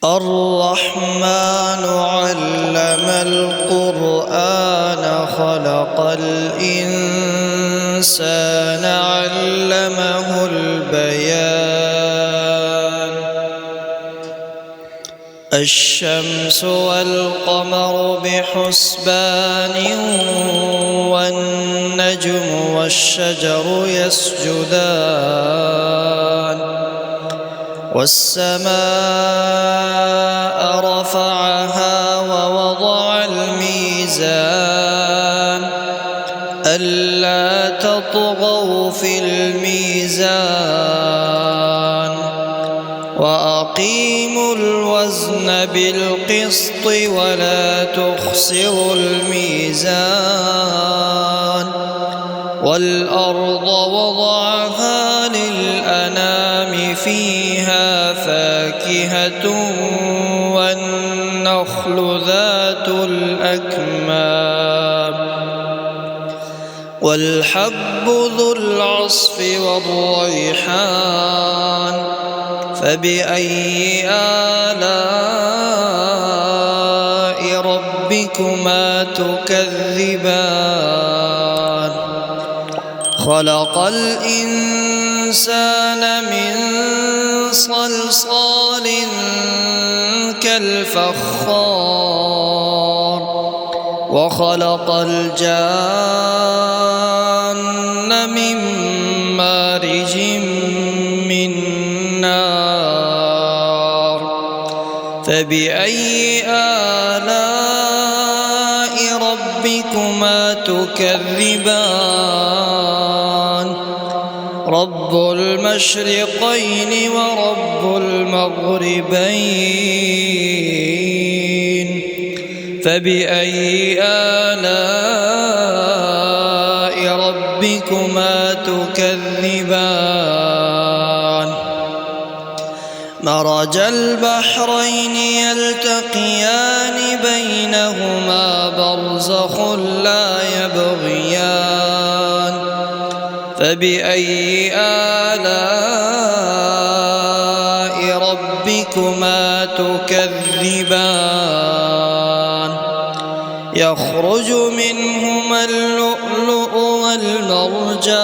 الرحمن علم القرآن خلق الإنسان علمه البيان الشمس والقمر بحسبان والنجم والشجر يسجدان والسماء رفعها ووضع الميزان ألا تطغوا في الميزان وأقيموا الوزن بالقسط ولا تخسروا الميزان والأرض وضعها للأنام فيها فاكهة والنخل ذات الأكمام والحب ذو العصف والريحان فبأي آلاء ربكما تكذبان خلق الإنسان من صلصال كالفخار وخلق الجان من مارج من نار فبأي آلاء ربكما تكذبان رب المشرقين ورب المغربين فبأي آلاء ربكما تكذبان مرج البحرين يلتقيان بينهما برزخ لا يبغيان فبأي آلاء ربكما تكذبان يخرج منهما اللؤلؤ والمرجان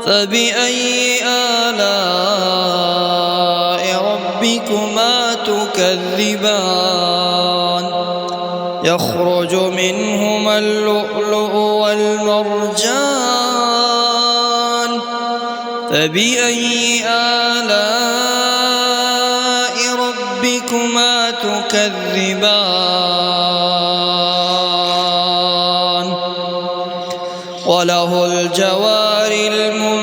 فبأي آلاء ربكما تكذبان يخرج منهما اللؤلؤ والمرجان فبأي آلاء ربكما تكذبان وله الجوار المنشآت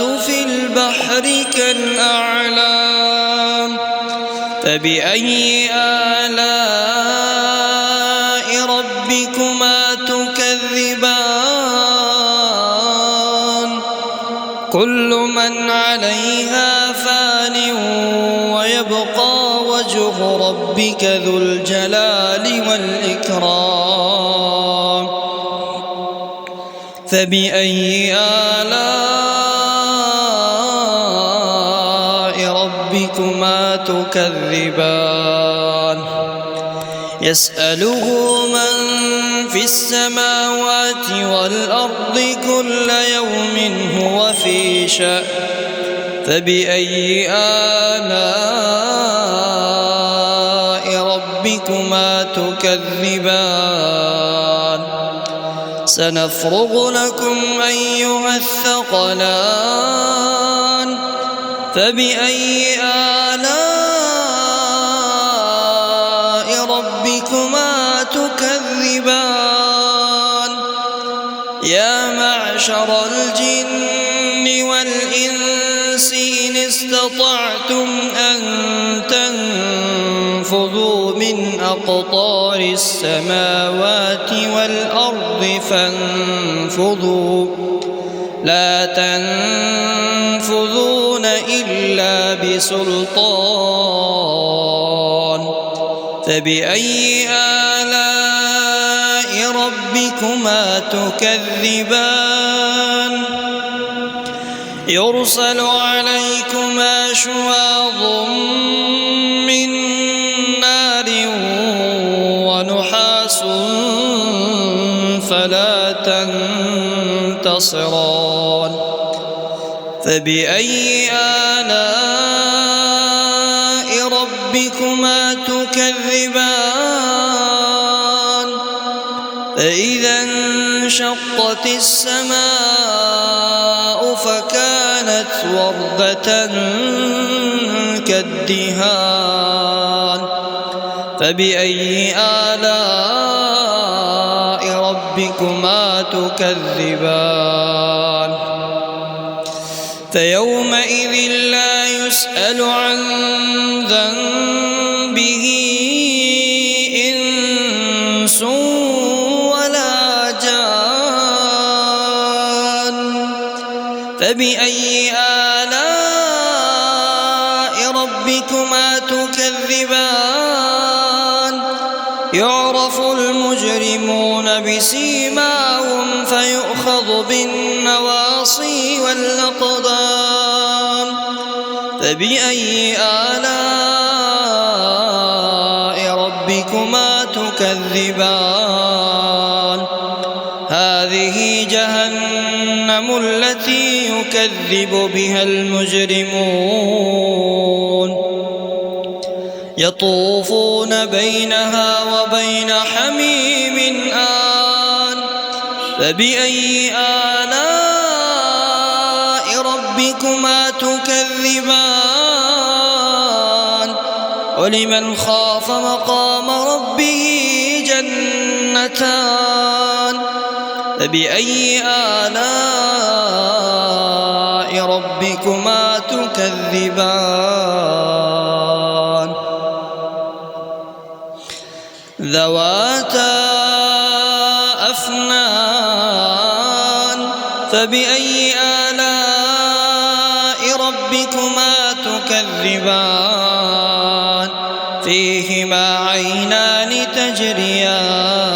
في البحر كالأعلام فبأي آلاء ربكما تكذبان كل من عليها فان ويبقى وجه ربك ذو الجلال والإكرام فبأي آلاء ربكما تكذبان يسأله من في السماوات والأرض كل يوم هو في شأن فبأي آلاء ربكما تكذبان سنفرغ لكم أيها الثقلان فبأي آلاء ربكما تكذبان يا معشر الجن والإنس إن استطعتم أن تنفذوا من أقطار السماوات والأرض فانفذوا لا تنفذون إلا بسلطان فبأي آلاء ربكما تكذبان يرسل عليكما شواظ من نار ونحاس فلا تنتصران فبأي آلاء ربكما تكذبان فإذا انشقت السماء فكانت وردة كالدهان فبأي آلاء ربكما تكذبان فيومئذ لا يسأل عن ذنبه إنس ولا جان فبأي آلاء ربكما تكذبان يعرف المجرمون بسيماهم فيؤخذ بالنواصي والأقدام فبأي آلاء ربكما تكذبان هذه جهنم التي يكذب بها المجرمون يطوفون بينها وبين حميم آن فبأي آلاء ربكما تكذبان ولمن خاف مقام ربه جنتان فبأي آلاء ربكما تكذبان ذواتا أفنان فبأي آلاء ربكما تكذبان فيهما عينان تجريان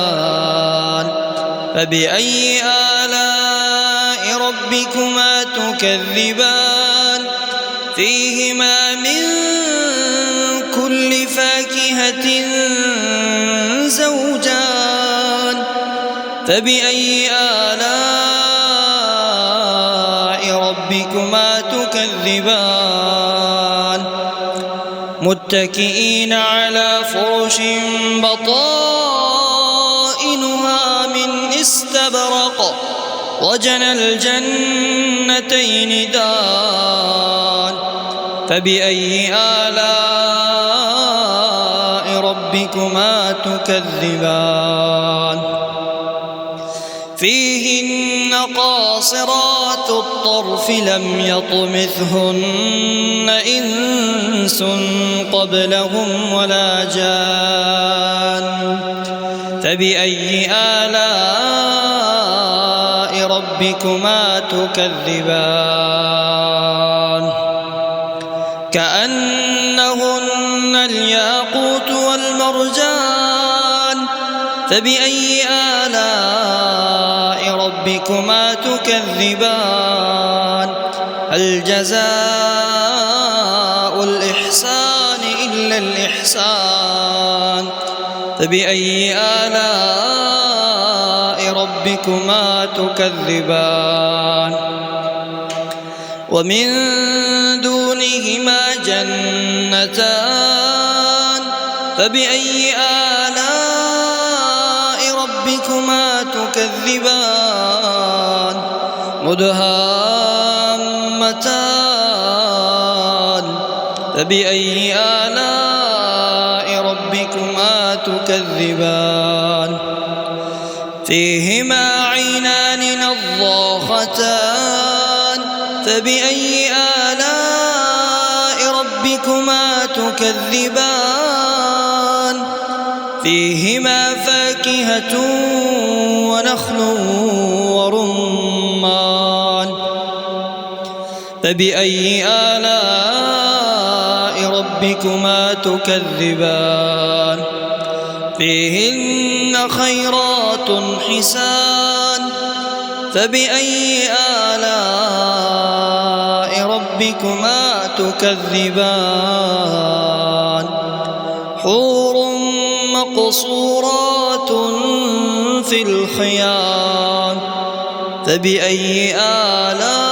فبأي آلاء ربكما تكذبان فيهما من كل فاكهة زوجان فبأي آلاء ربكما تكذبان متكئين على فرش بطائنها من استبرق وجنى الجنتين دان فبأي آلاء ربكما تكذبان فيهن قاصرات الطرف لم يطمثهن إنس قبلهم ولا جان فبأي آلاء ربكما تكذبان كأنهن الياقوت والمرجان فبأي آلاء ربكما تكذبان هل جزاء الإحسان إلا الإحسان فبأي آلاء ربكما تكذبان ومن دونهما جنتان فبأي آلاء ربكما تكذبان مدهامتان فبأي آلاء ربكما تكذبان فيهما عينان نضاختان فبأي آلاء ربكما تكذبان فيهما فاكهة ونخل ورمان فبأي آلاء ربكما تكذبان فيهن خيرات حسان فبأي آلاء ربكما تكذبان حور مقصورات في الخيام فبأي آلاء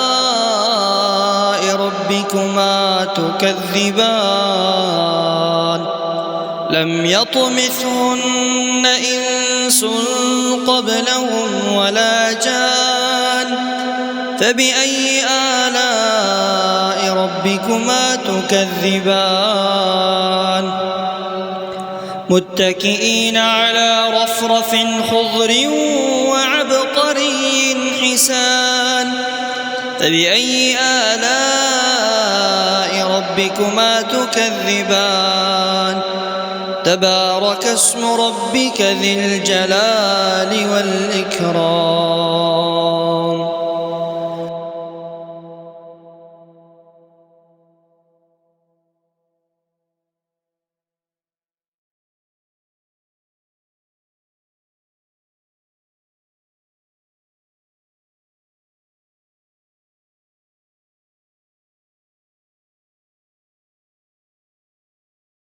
ربكما تكذبان لم يطمثهن إنس قبلهم ولا جان فبأي آلاء ربكما تكذبان متكئين على رفرف خضر وعبقري حسان فبأي آلاء ربكما تكذبان تبارك اسم ربك ذي الجلال والإكرام